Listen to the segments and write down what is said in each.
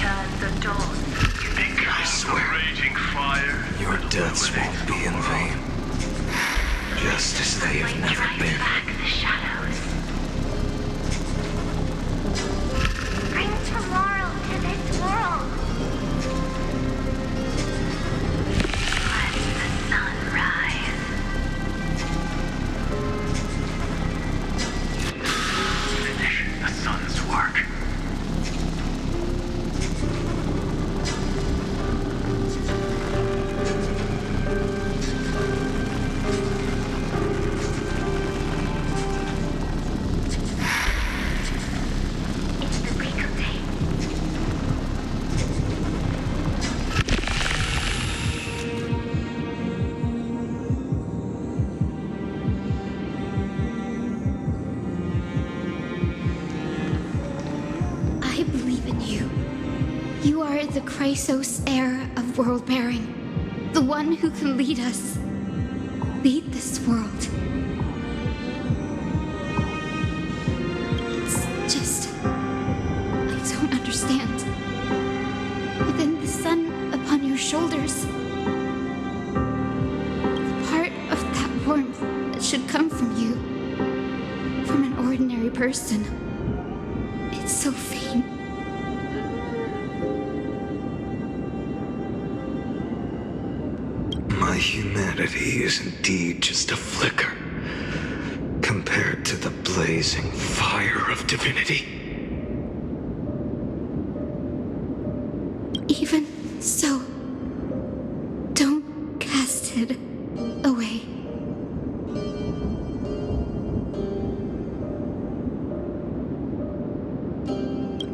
return the dawn. I swear, Raging fire. your deaths won't be in vain. Just as they have never Drive been. back the shadows. Bring tomorrow to this world. Let the sun rise. Finish the sun's work. It's the break of day. I believe in you. You are the Chrysos heir of world-bearing, the one who can lead us, lead this world. It's just, I don't understand. Within the sun upon your shoulders, the part of that warmth that should come from you, from an ordinary person, it's so faint. My humanity is indeed just a flicker compared to the blazing fire of divinity. Even so, don't cast it away.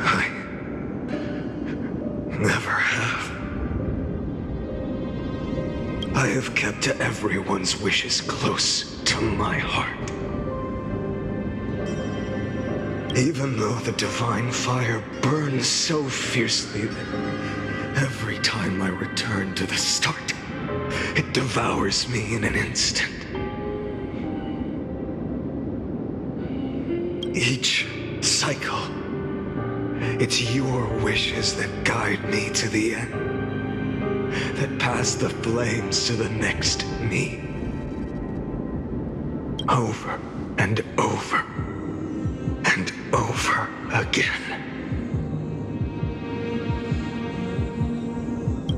I never have. I have kept everyone's wishes close to my heart. Even though the divine fire burns so fiercely that every time I return to the start, it devours me in an instant. Each cycle, it's your wishes that guide me to the end, that pass the flames to the next me. Over and over and over again.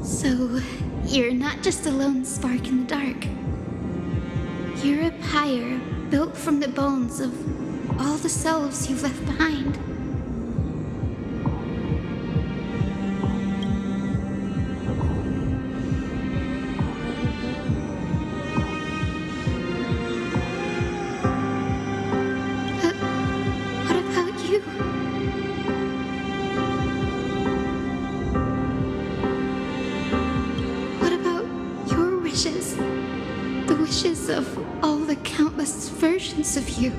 So, you're not just a lone spark in the dark. You're a pyre built from the bones of all the selves you've left behind. But what about you? What about your wishes? The wishes of all the countless versions of you.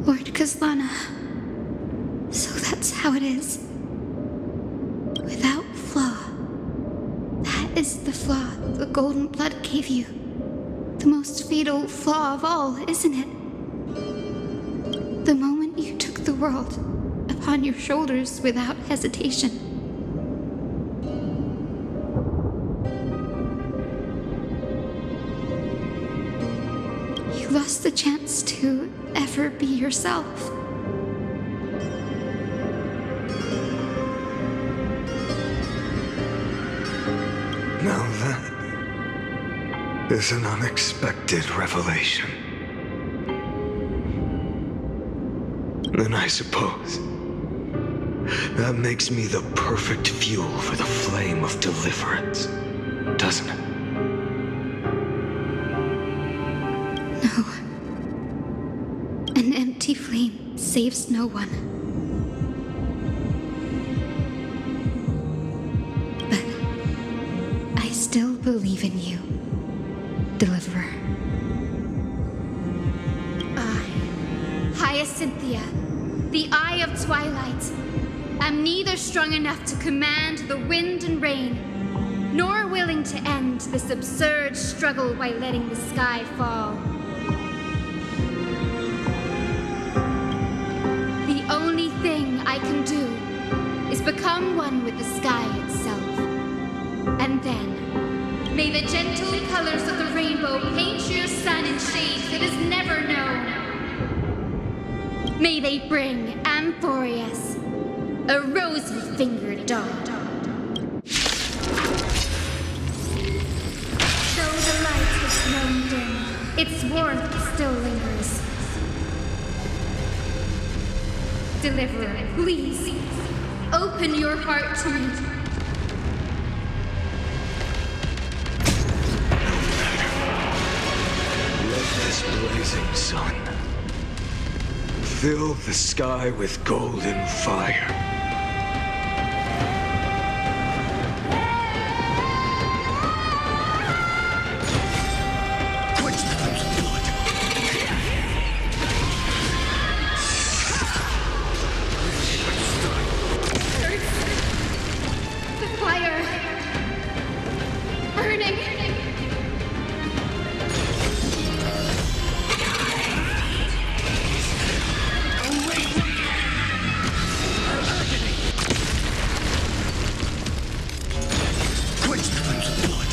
Lord Kazlana. So that's how it is. Without flaw. That is the flaw the golden blood gave you. The most fatal flaw of all, isn't it? The moment you took the world upon your shoulders without hesitation. You lost the chance to ever be yourself. Now that is an unexpected revelation. Then I suppose that makes me the perfect fuel for the flame of deliverance, doesn't it? No. An empty flame saves no one. But I still believe in you, Deliverer. Hyacinthia, the Eye of Twilight. I'm neither strong enough to command the wind and rain, nor willing to end this absurd struggle by letting the sky fall. The only thing I can do is become one with the sky itself. And then, may the gentle colors of the rainbow paint your sun in shades it has never known. May they bring amphoreus, a rosy-fingered dog. Though the light has grown dim, its warmth still lingers. Deliverer, please, open your heart to me. Let this blazing sun fill the sky with golden fire. Quench the flames of blood. The fire! Burning! Quench the flames of blood. Quench the flames of blood.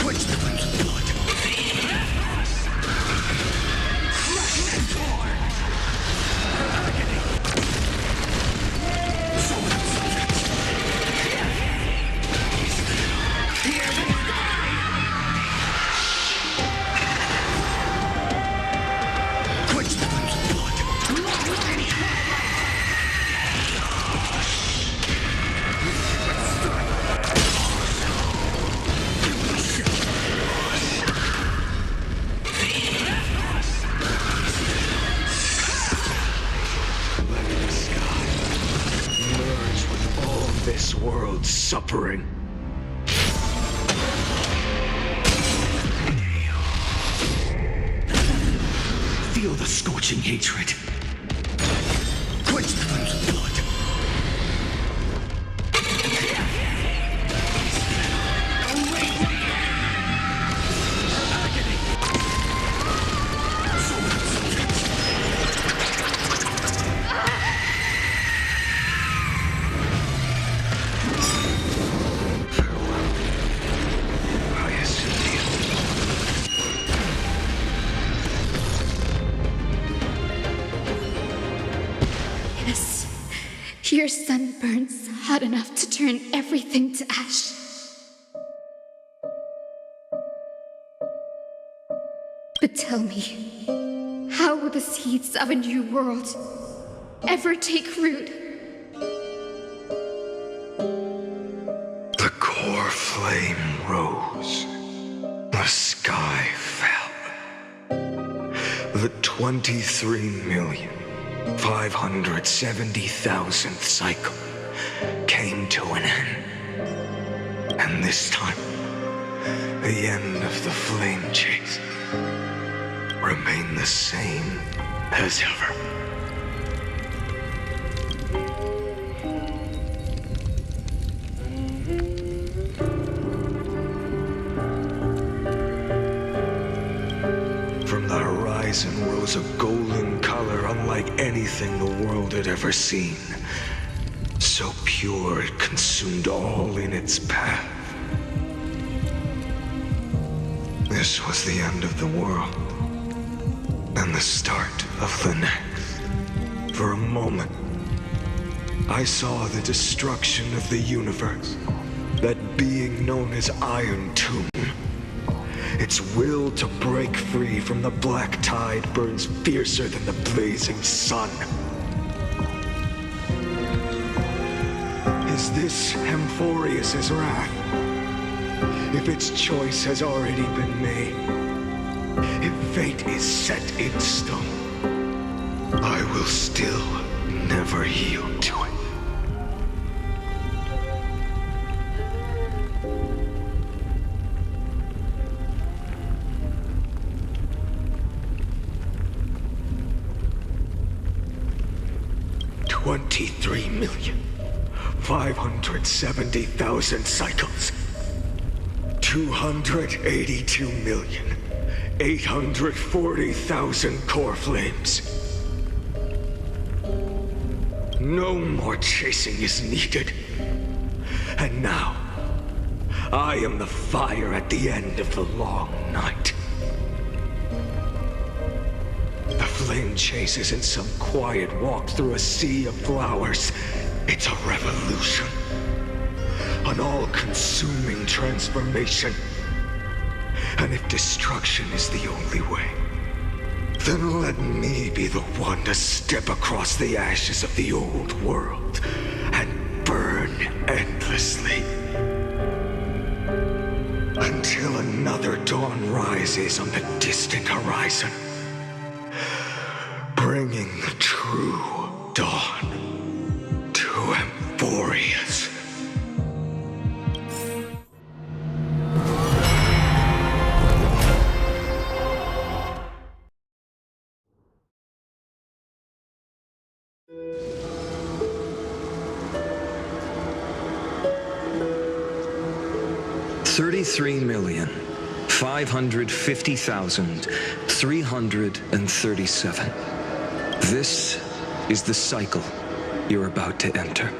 Quench the flames of blood. Let the sky merge with all this world's suffering. Feel the scorching hatred. Quench the flames of blood. Farewell. I assume you. Yes, your sun burns hot enough to turn everything to ash. But tell me, how will the seeds of a new world ever take root? The core flame rose. The sky fell. The 23,570,000th cycle came to an end. And this time, the end of the flame chase remained the same as ever. From the horizon rose a golden color unlike anything the world had ever seen. So pure it consumed all in its path. This was the end of the world, and the start of the next. For a moment, I saw the destruction of the universe, that being known as Iron Tomb. Its will to break free from the black tide burns fiercer than the blazing sun. Is this amphoreus' wrath? If its choice has already been made, if fate is set in stone, I will still never yield to it. 23,570,000 cycles. 282,840,000 core flames. No more chasing is needed. And now, I am the fire at the end of the long night. The flame chase isn't some quiet walk through a sea of flowers. It's a revolution. An all-consuming transformation. And if destruction is the only way, then let me be the one to step across the ashes of the old world and burn endlessly. Until another dawn rises on the distant horizon, bringing the true dawn to amphoreus. $33,550,337. This is the cycle you're about to enter.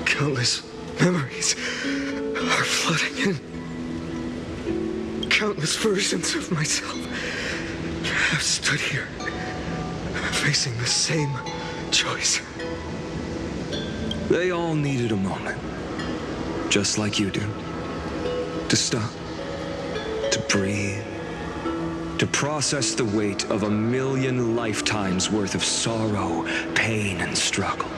Countless memories are flooding in. Countless versions of myself have stood here, facing the same choice. They all needed a moment, just like you do. To stop, to breathe, to process the weight of 1,000,000 lifetimes worth of sorrow, pain, and struggle.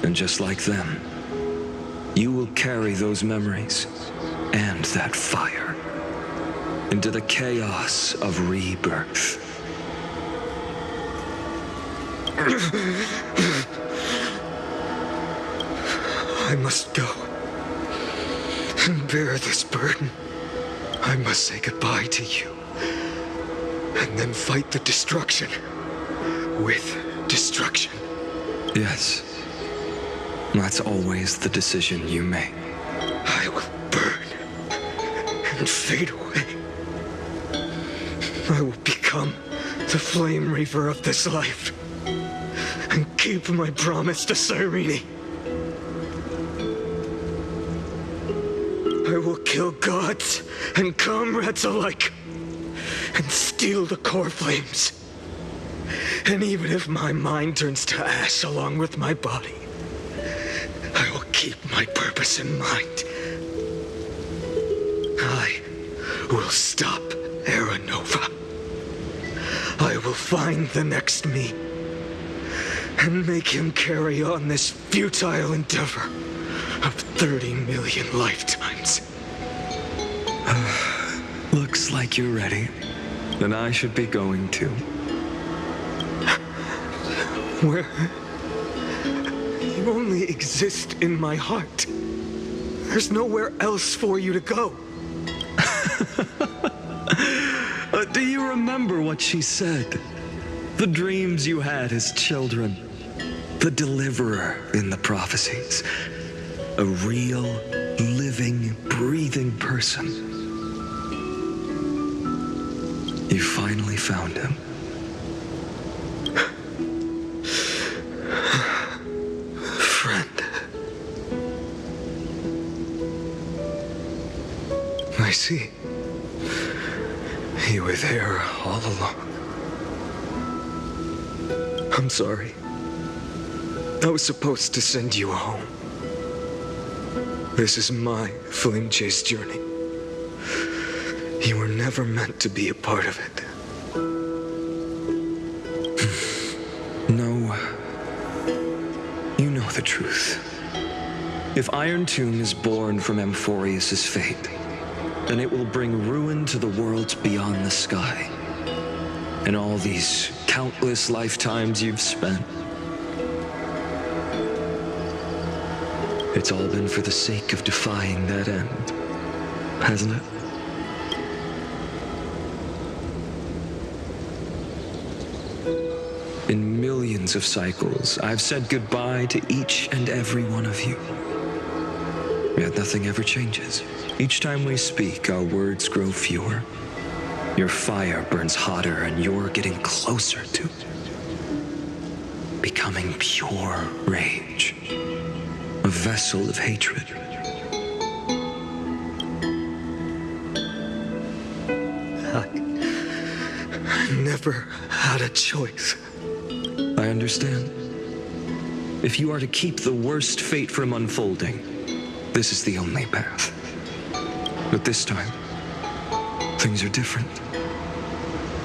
And just like them, you will carry those memories and that fire into the chaos of rebirth. I must go and bear this burden. I must say goodbye to you, and then fight the destruction with destruction. Yes, that's always the decision you make. I will burn and fade away. I will become the flame reaver of this life and keep my promise to Cyrene. I will kill gods and comrades alike and steal the core flames. And even if my mind turns to ash along with my body, I will keep my purpose in mind. I will stop Era Nova. I will find the next me and make him carry on this futile endeavor of 30 million lifetimes. Looks like you're ready. Then I should be going too. Where? You only exist in my heart. There's nowhere else for you to go. Do you remember what she said? The dreams you had as children. The deliverer in the prophecies. A real, living, breathing person. You finally found him. Friend. I see. You were there all along. I'm sorry. I was supposed to send you home. This is my flame chase journey. You were never meant to be a part of it. No. You know the truth. If Iron Tomb is born from Amphoreus' fate, then it will bring ruin to the worlds beyond the sky. And all these countless lifetimes you've spent, It's all been for the sake of defying that end, hasn't it? In millions of cycles, I've said goodbye to each and every one of you. Yet nothing ever changes. Each time we speak, our words grow fewer. Your fire burns hotter, and you're getting closer to becoming pure rage. A vessel of hatred. I never had a choice. I understand. If you are to keep the worst fate from unfolding, this is the only path. But this time, things are different.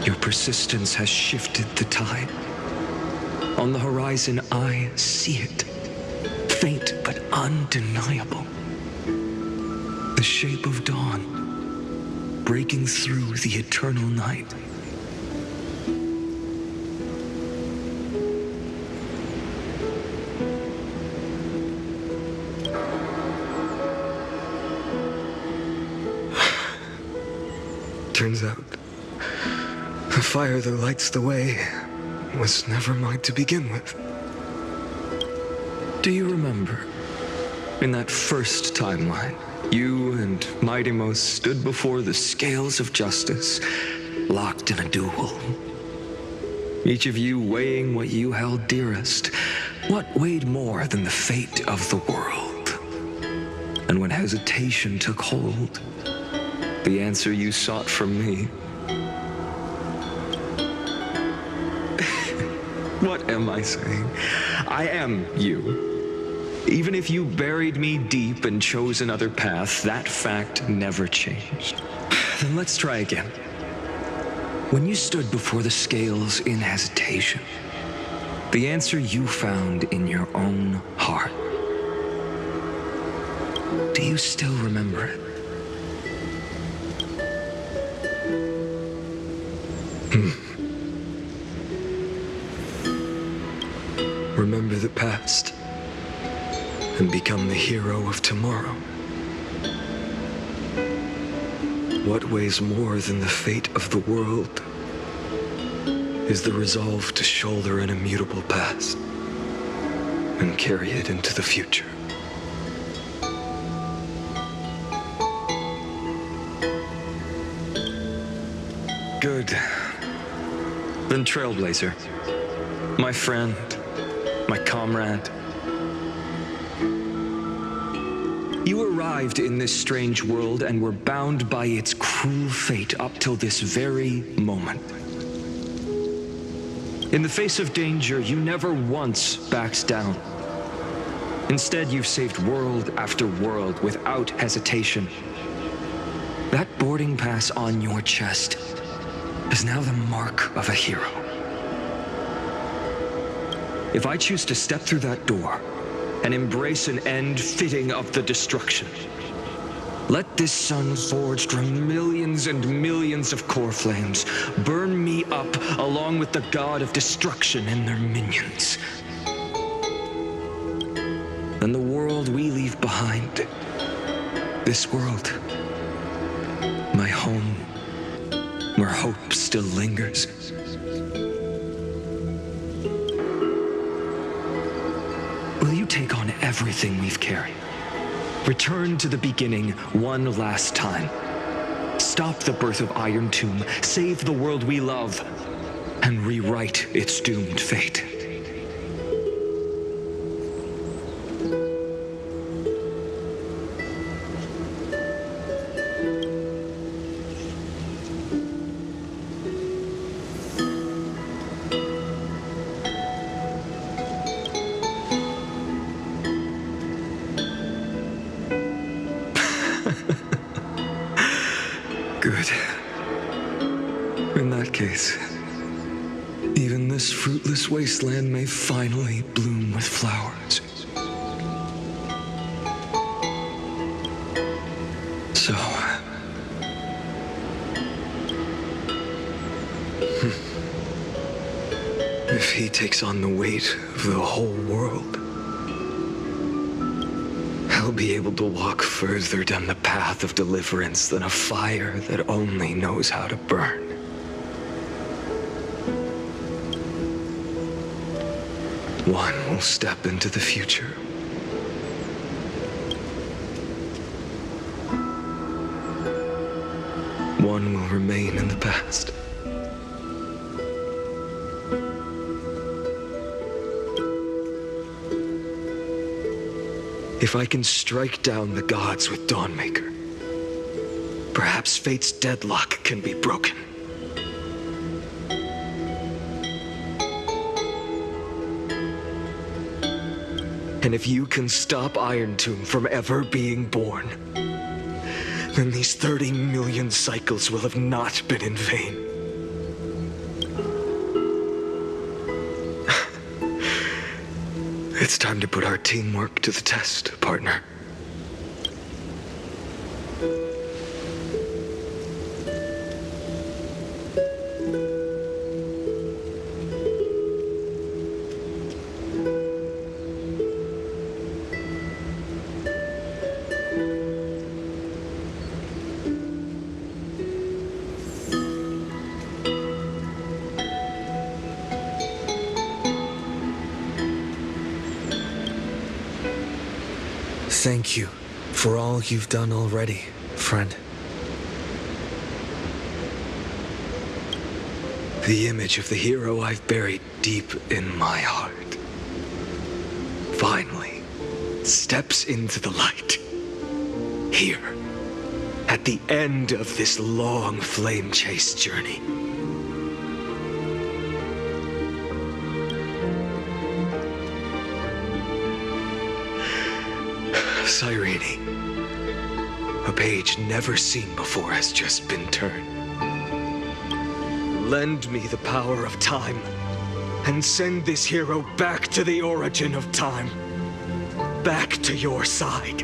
Your persistence has shifted the tide. On the horizon, I see it. Faint but undeniable. The shape of dawn, breaking through the eternal night. Turns out, the fire that lights the way was never mine to begin with. Do you remember, in that first timeline, you and Mightymost stood before the scales of justice, locked in a duel? Each of you weighing what you held dearest. What weighed more than the fate of the world? And when hesitation took hold, the answer you sought from me. What am I saying? I am you. Even if you buried me deep and chose another path, that fact never changed. Then let's try again. When you stood before the scales in hesitation, the answer you found in your own heart. Do you still remember it? Remember the past and become the hero of tomorrow. What weighs more than the fate of the world is the resolve to shoulder an immutable past and carry it into the future. Good. Then Trailblazer, my friend, my comrade. You arrived in this strange world and were bound by its cruel fate up till this very moment. In the face of danger, you never once backed down. Instead, you've saved world after world without hesitation. That boarding pass on your chest is now the mark of a hero. If I choose to step through that door and embrace an end fitting of the destruction, let this sun forged from millions and millions of core flames burn me up along with the god of destruction and their minions. Then the world we leave behind, this world, my home, where hope still lingers. Will you take on everything we've carried? Return to the beginning one last time. Stop the birth of Iron Tomb, save the world we love, and rewrite its doomed fate. Good. In that case, even this fruitless wasteland may finally bloom with flowers. So, if he takes on the weight of the whole world, I'll be able to walk further down the path of deliverance than a fire that only knows how to burn. One will step into the future. One will remain in the past. If I can strike down the gods with Dawnmaker, perhaps fate's deadlock can be broken. And if you can stop Iron Tomb from ever being born, then these 30 million cycles will have not been in vain. It's time to put our teamwork to the test, partner. Thank you for all you've done already, friend. The image of the hero I've buried deep in my heart finally steps into the light. Here, at the end of this long flame chase journey. Cyrene, a page never seen before has just been turned. Lend me the power of time, and send this hero back to the origin of time. Back to your side.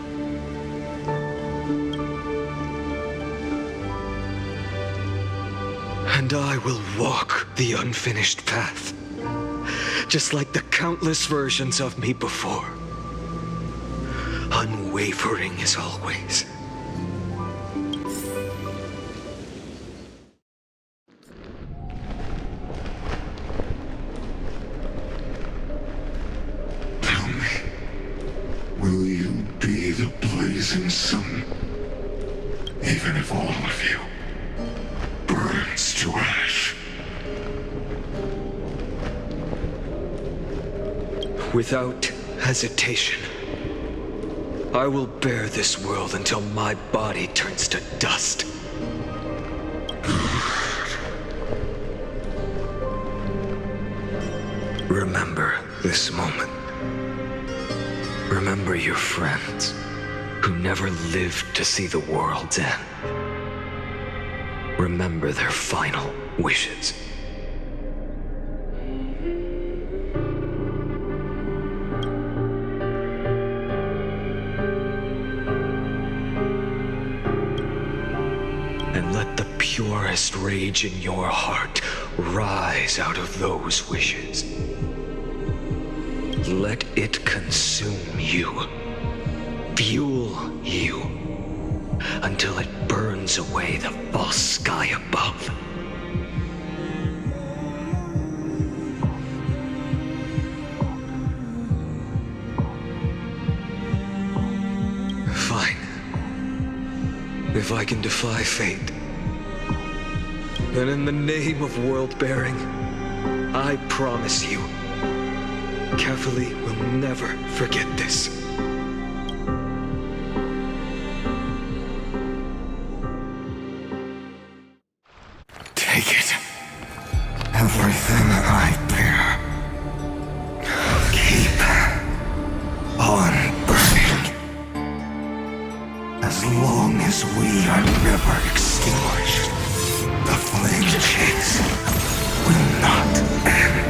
And I will walk the unfinished path, just like the countless versions of me before. Unwavering as always. Tell me, will you be the blazing sun, even if all of you burns to ash? Without hesitation, I will bear this world until my body turns to dust. Remember this moment. Remember your friends who never lived to see the world's end. Remember their final wishes. And let the purest rage in your heart rise out of those wishes. Let it consume you, fuel you, until it burns away the false sky above. Fine. If I can defy fate, then in the name of world-bearing, I promise you, Catholi will never forget this. Take it. Everything I bear. Keep on burning. As long as we are never extinguished, the flame chase will not end.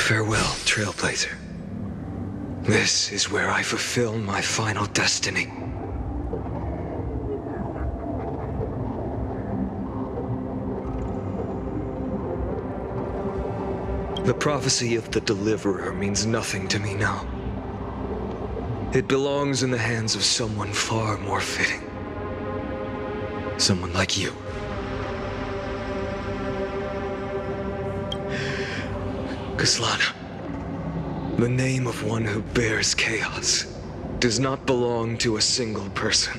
Farewell, Trailblazer. This is where I fulfill my final destiny. The prophecy of the Deliverer means nothing to me now. It belongs in the hands of someone far more fitting. Someone like you. Kaslana, the name of one who bears chaos does not belong to a single person.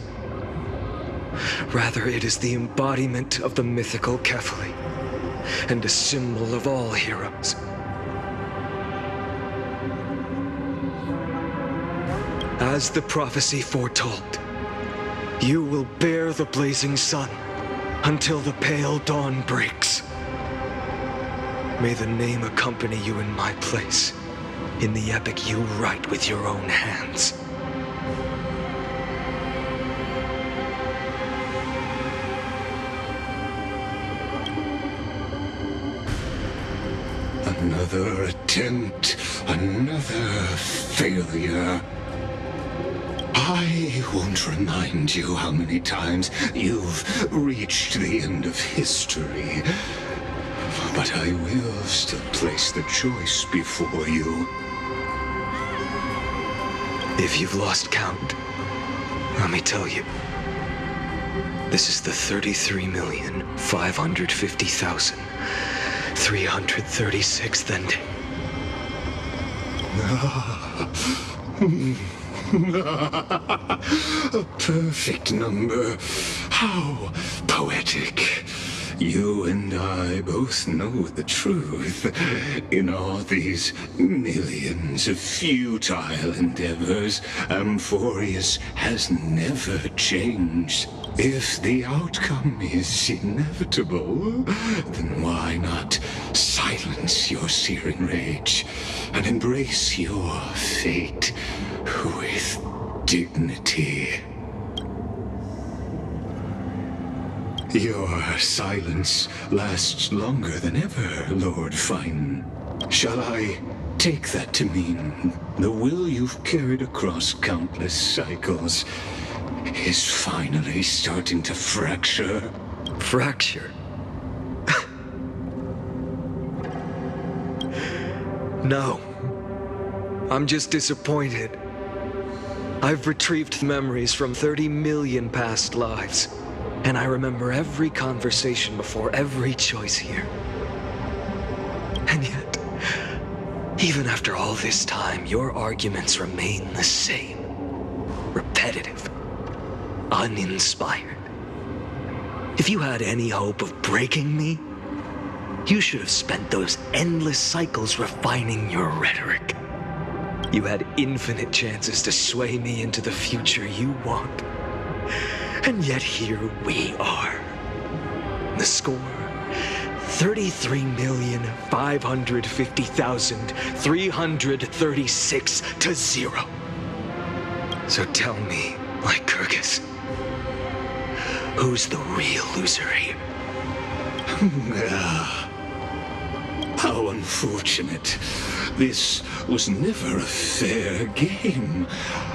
Rather, it is the embodiment of the mythical Kefali, and a symbol of all heroes. As the prophecy foretold, you will bear the blazing sun until the pale dawn breaks. May the name accompany you in my place, in the epic you write with your own hands. Another attempt, another failure. I won't remind you how many times you've reached the end of history, but I will still place the choice before you. If you've lost count, let me tell you. This is the 33,550,336th ending. A perfect number. How poetic. You and I both know the truth. In all these millions of futile endeavors, Amphoreus has never changed. If the outcome is inevitable, then why not silence your searing rage and embrace your fate with dignity? Your silence lasts longer than ever, Lord Fine. Shall I take that to mean the will you've carried across countless cycles is finally starting to fracture? Fracture? No. I'm just disappointed. I've retrieved memories from 30 million past lives, and I remember every conversation before every choice here. And yet, even after all this time, your arguments remain the same. Repetitive. Uninspired. If you had any hope of breaking me, you should have spent those endless cycles refining your rhetoric. You had infinite chances to sway me into the future you want. And yet here we are. The score, 33,550,336 to 0. So tell me, Lycurgus, who's the real loser here? How unfortunate. This was never a fair game.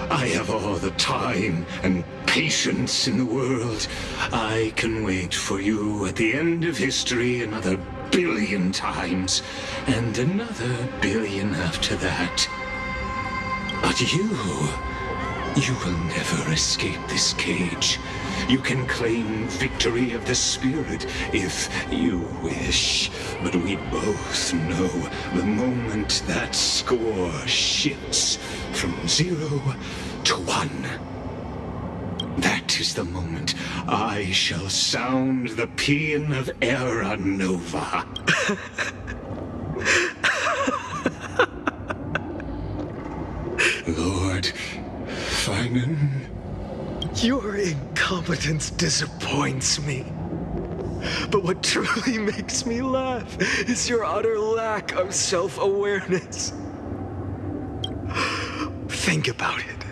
I have all the time and patience in the world. I can wait for you at the end of history another billion times, and another billion after that. But you will never escape this cage. You can claim victory of the spirit if you wish, but we both know the moment that score shifts from 0 to 1. That is the moment I shall sound the paean of Era Nova. Lord Finan? Your incompetence disappoints me. But what truly makes me laugh is your utter lack of self-awareness. Think about it.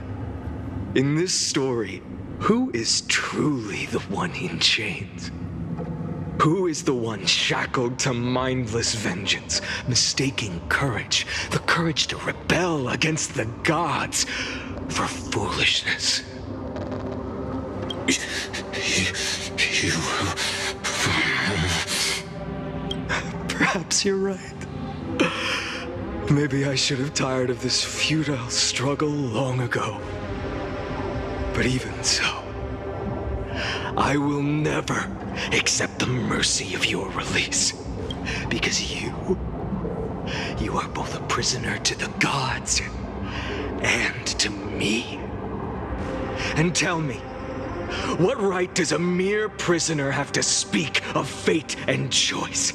In this story, who is truly the one in chains? Who is the one shackled to mindless vengeance, mistaking courage, the courage to rebel against the gods, for foolishness? You... Perhaps you're right. Maybe I should have tired of this futile struggle long ago. But even so, I will never accept the mercy of your release. Because you are both a prisoner to the gods and to me. And tell me, what right does a mere prisoner have to speak of fate and choice?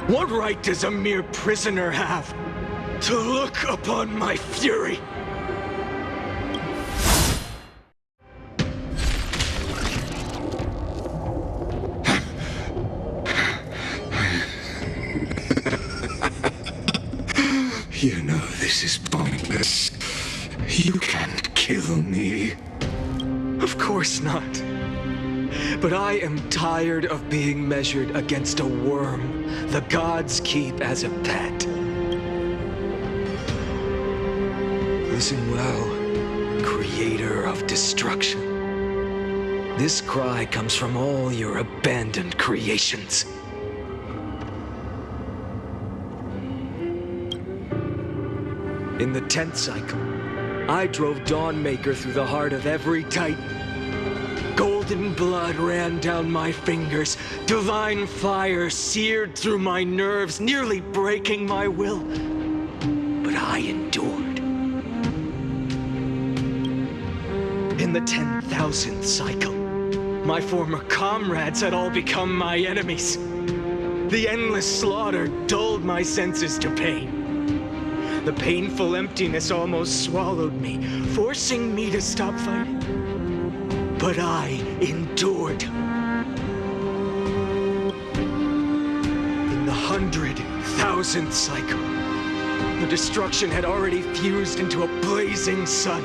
What right does a mere prisoner have to look upon my fury? You know this is pointless. You can't kill me. Of course not. But I am tired of being measured against a worm the gods keep as a pet. Listen well, creator of destruction. This cry comes from all your abandoned creations. In the 10th cycle, I drove Dawnmaker through the heart of every Titan. Golden blood ran down my fingers, divine fire seared through my nerves, nearly breaking my will. But I endured. In the 10,000th cycle, my former comrades had all become my enemies. The endless slaughter dulled my senses to pain. The painful emptiness almost swallowed me, forcing me to stop fighting. But I endured. In the 100,000th cycle, the destruction had already fused into a blazing sun,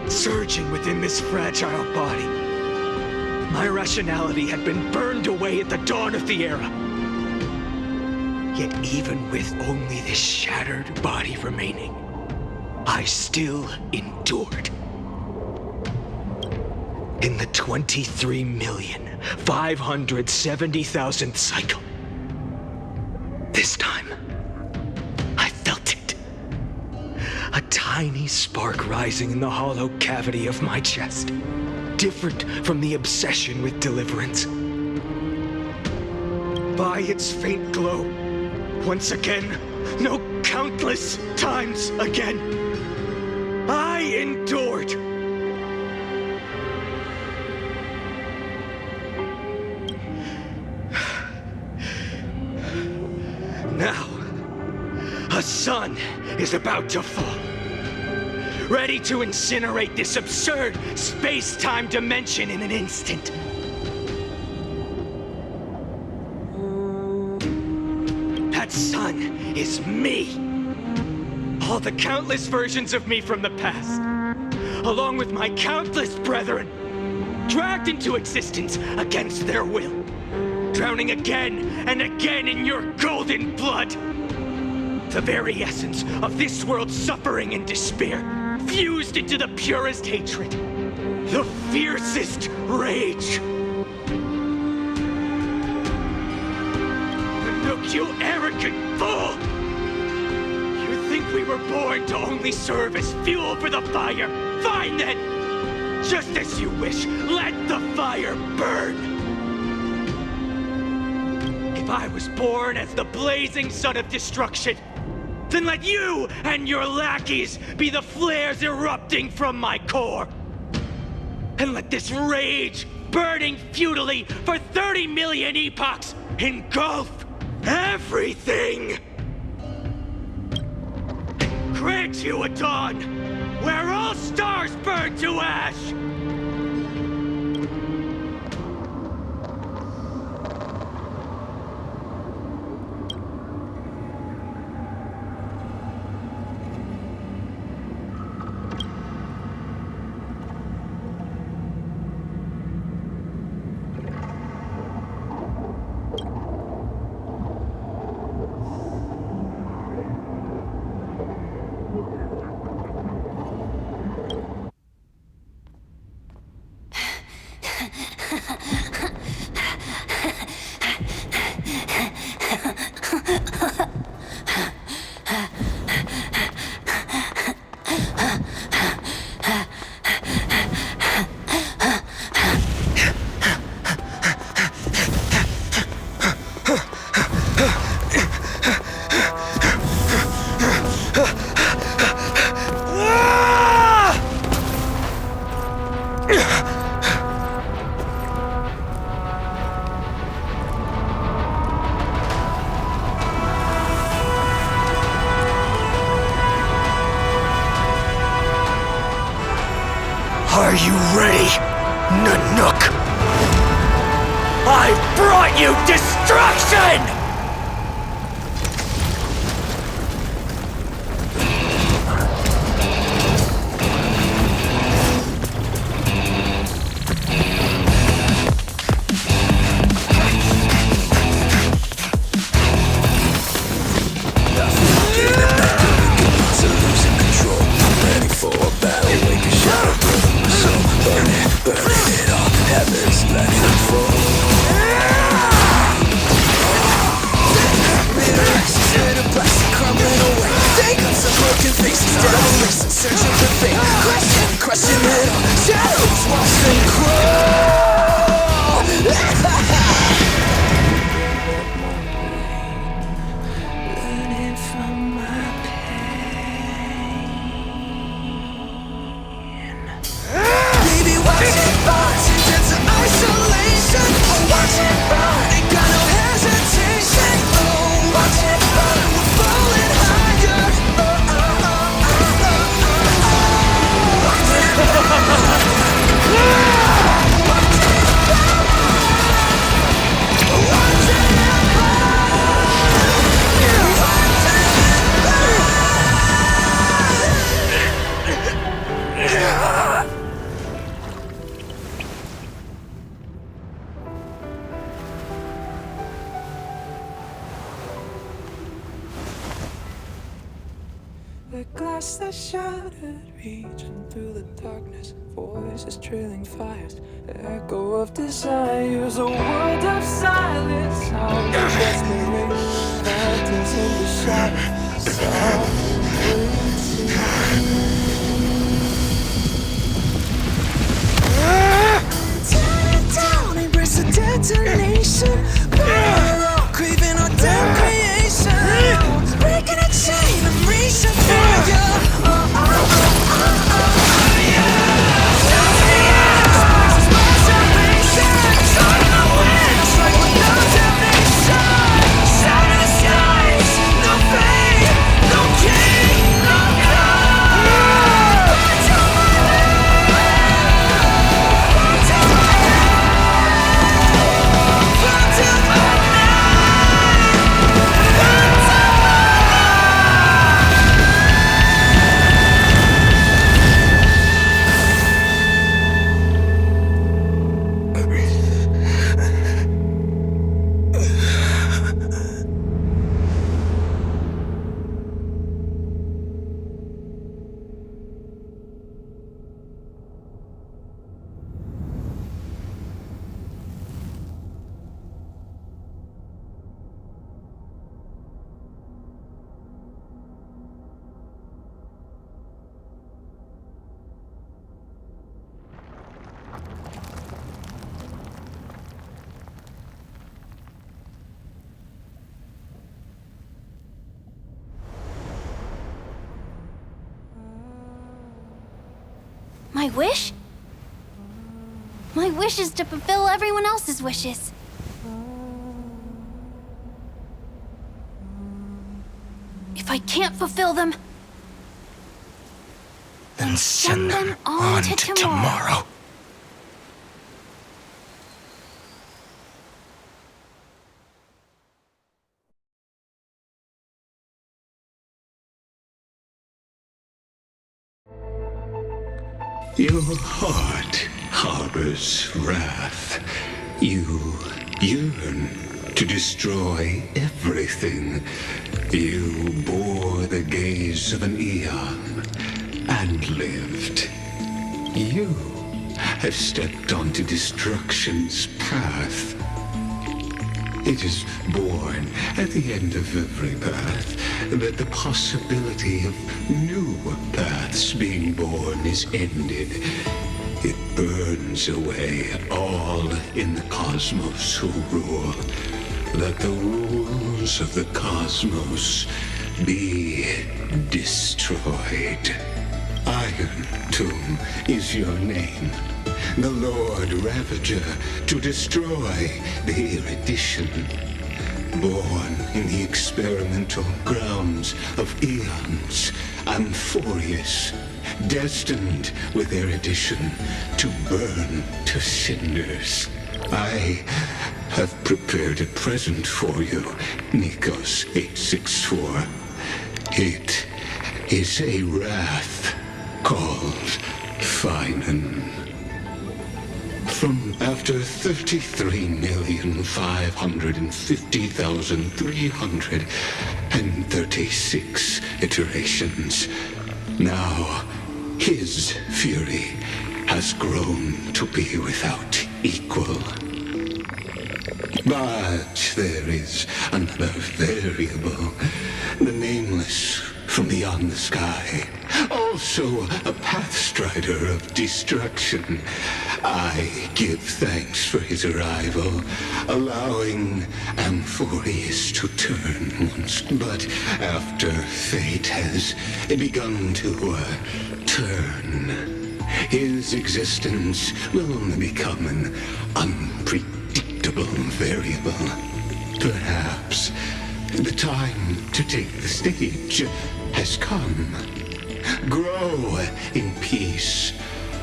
surging within this fragile body. My rationality had been burned away at the dawn of the era. Yet even with only this shattered body remaining, I still endured. In the 23,570,000th cycle, this time, I felt it. A tiny spark rising in the hollow cavity of my chest, different from the obsession with deliverance. By its faint glow, once again, no, countless times again, I endured. Now, a sun is about to fall, ready to incinerate this absurd space-time dimension in an instant. That sun is me. All the countless versions of me from the past, along with my countless brethren, dragged into existence against their will, drowning again and again in your golden blood. The very essence of this world's suffering and despair, fused into the purest hatred, the fiercest rage. Look, you arrogant fool! You think we were born to only serve as fuel for the fire? Fine then! Just as you wish, let the fire burn! If I was born as the blazing sun of destruction, then let you and your lackeys be the flares erupting from my core. And let this rage, burning futilely for 30 million epochs, engulf everything! Grant you a dawn where all stars burn to ash! you ready, Nanook? I brought you destruction! The glass that shattered, reaching through the darkness, voices trailing fires, echo of desires, a world of silence, sound of desperation, phantoms in the shadows, tear it down, embrace the detonation, craving our damn creation, breaking a chain and reaching for you. My wish? My wish is to fulfill everyone else's wishes. If I can't fulfill them, then send them on to tomorrow. Your heart harbors wrath. You yearn to destroy everything. You bore the gaze of an eon and lived. You have stepped onto destruction's path. It is born at the end of every path that the possibility of new paths being born is ended. It burns away all in the cosmos who rule. Let the rules of the cosmos be destroyed. Iron Tomb is your name. The Lord Ravager to destroy the erudition. Born in the experimental grounds of eons, amphoreus destined with their addition to burn to cinders. I have prepared a present for you, Nikos 864. It is a wrath called Finan. From after 33,550,336 iterations, now his fury has grown to be without equal. But there is another variable, the nameless from beyond the sky, also a pathstrider of destruction. I give thanks for his arrival, allowing amphoreus to turn once, but after fate has begun to turn, his existence will only become an unpredictable variable. Perhaps the time to take the stage has come. Grow in peace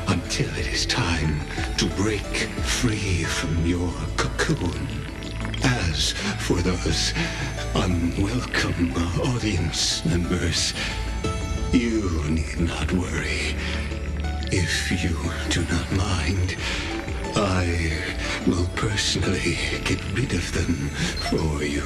until it is time to break free from your cocoon. As for those unwelcome audience members, you need not worry. If you do not mind, I will personally get rid of them for you.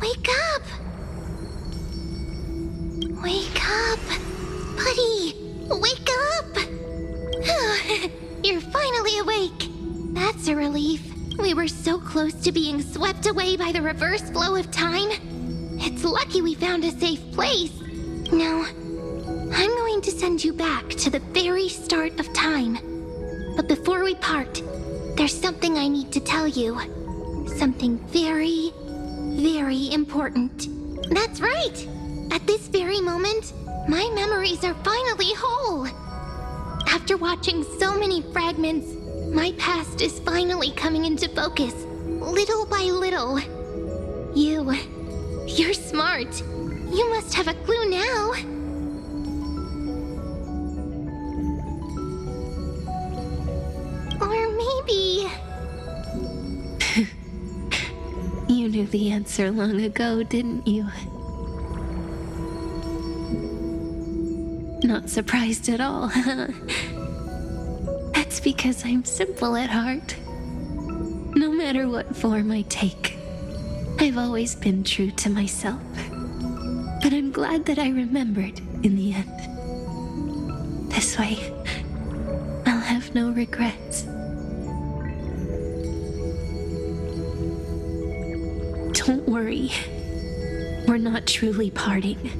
Wake up! Wake up! Buddy! Wake up! You're finally awake! That's a relief. We were so close to being swept away by the reverse flow of time. It's lucky we found a safe place. Now, I'm going to send you back to the very start of time. But before we part, there's something I need to tell you. Something very, very important. That's right! At this very moment, my memories are finally whole. After watching so many fragments, my past is finally coming into focus, little by little. You're smart. You must have a clue now. Or maybe... You knew the answer long ago, didn't you? Not surprised at all, huh? That's because I'm simple at heart. No matter what form I take, I've always been true to myself. But I'm glad that I remembered in the end. This way, I'll have no regrets. Don't worry. We're not truly parting.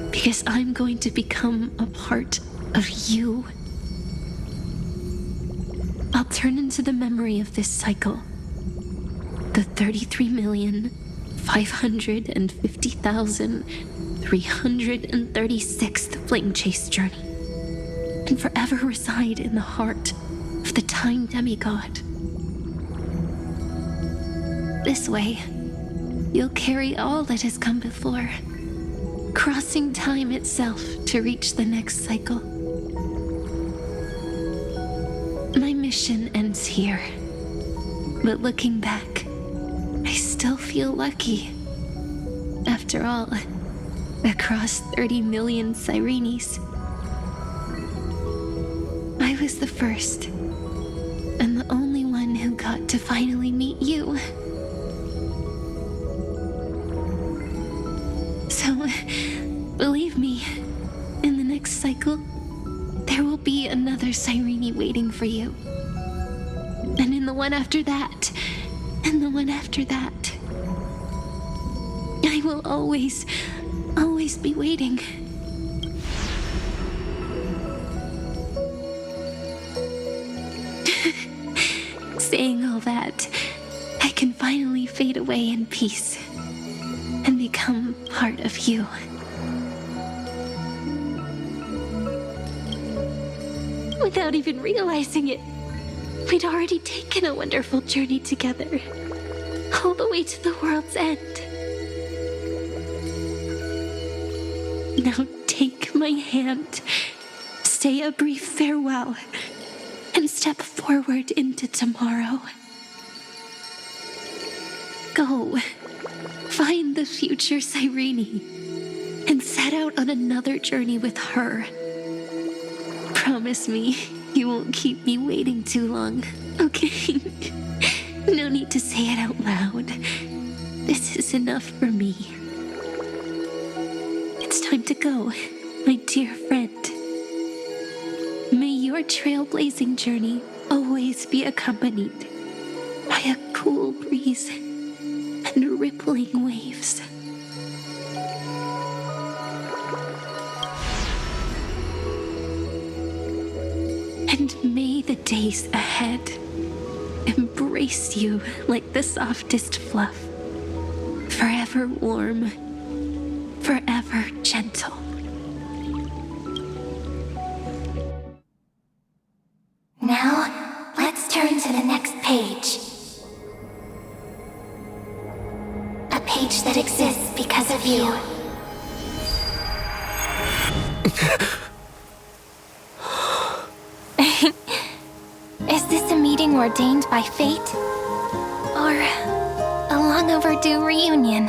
Because I'm going to become a part of you. I'll turn into the memory of this cycle. The 33,550,336th Flame Chase journey. And forever reside in the heart of the Time Demigod. This way, you'll carry all that has come before, crossing time itself to reach the next cycle. My mission ends here, but looking back, I still feel lucky. After all, across 30 million Sirenes, I was the first, and the only one who got to finally meet you. So, believe me, in the next cycle, there will be another Sirene waiting for you. And in the one after that, and the one after that. I will always be waiting. Saying all that, I can finally fade away in peace and become part of you. Without even realizing it, we'd already taken a wonderful journey together, all the way to the world's end. Now take my hand, say a brief farewell, and step forward into tomorrow. Go, find the future Sirene, and set out on another journey with her. Promise me you won't keep me waiting too long, okay? No need to say it out loud. This is enough for me. It's time to go, my dear friend. May your trailblazing journey always be accompanied by a cool breeze and rippling waves. And may the days ahead embrace you like the softest fluff, forever warm, forever gentle. Now, let's turn to the next page. A page that exists because of you. Is this a meeting ordained by fate? Or a long overdue reunion?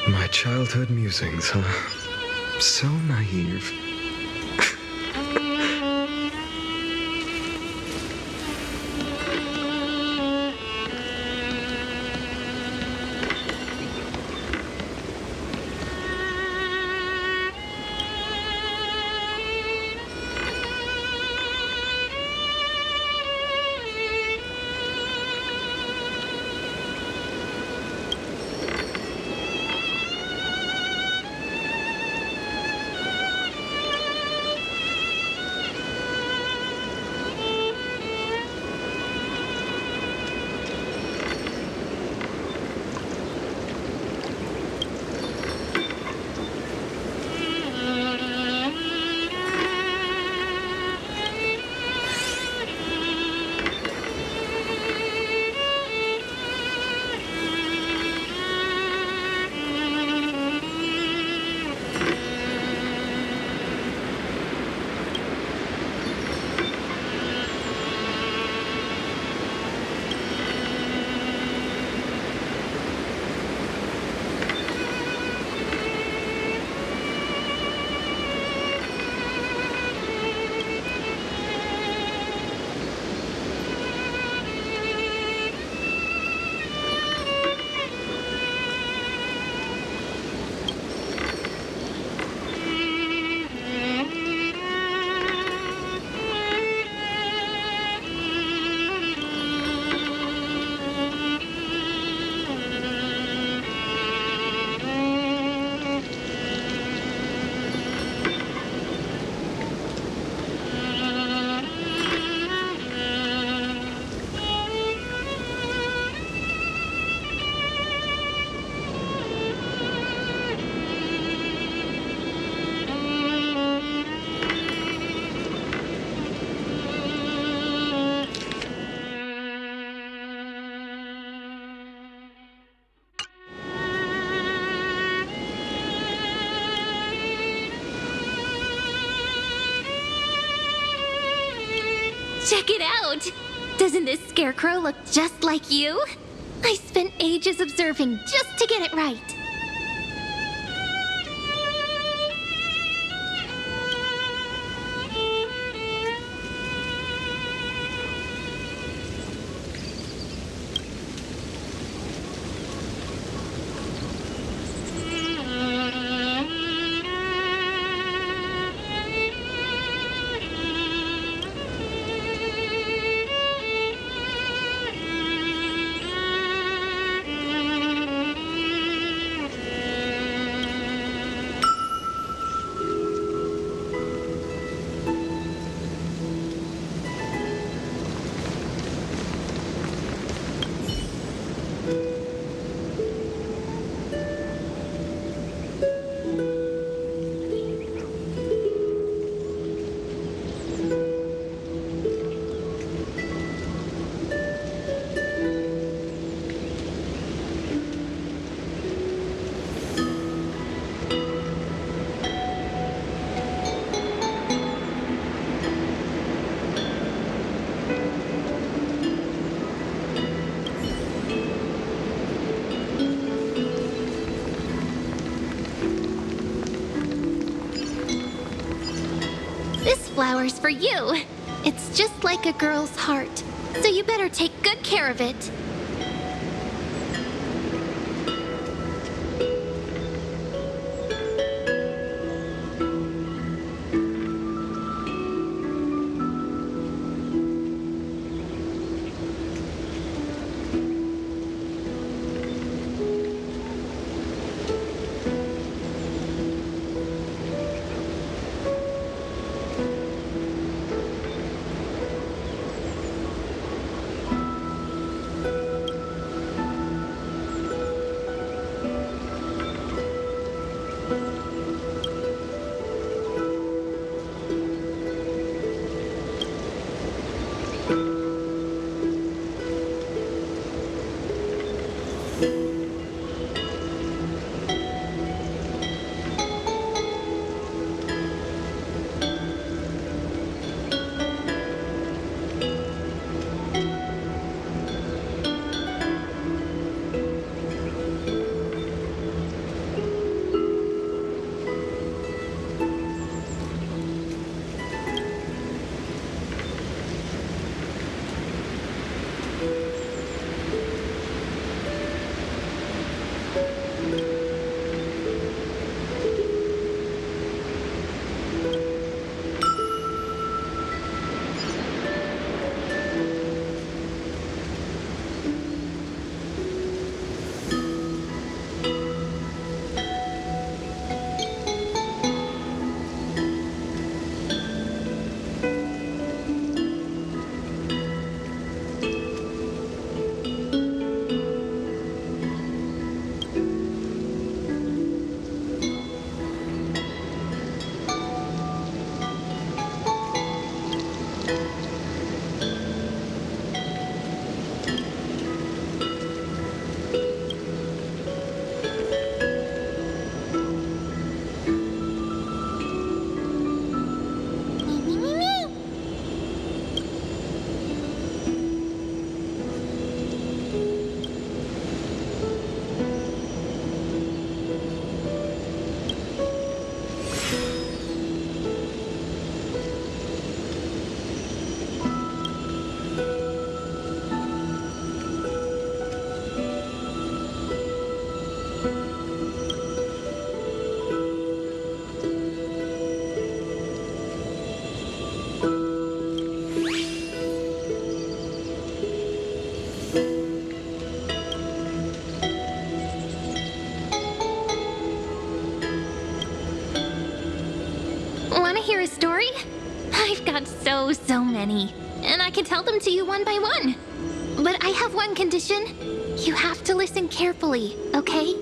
My childhood musings, huh? So naive. Check it out! Doesn't this scarecrow look just like you? I spent ages observing just to get it right. This flower's for you. It's just like a girl's heart, so you better take good care of it. Hear a story? I've got so many, and I can tell them to you one by one. But I have one condition. You have to listen carefully, okay?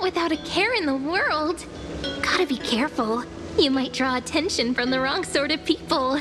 without a care in the world. Gotta be careful. You might draw attention from the wrong sort of people.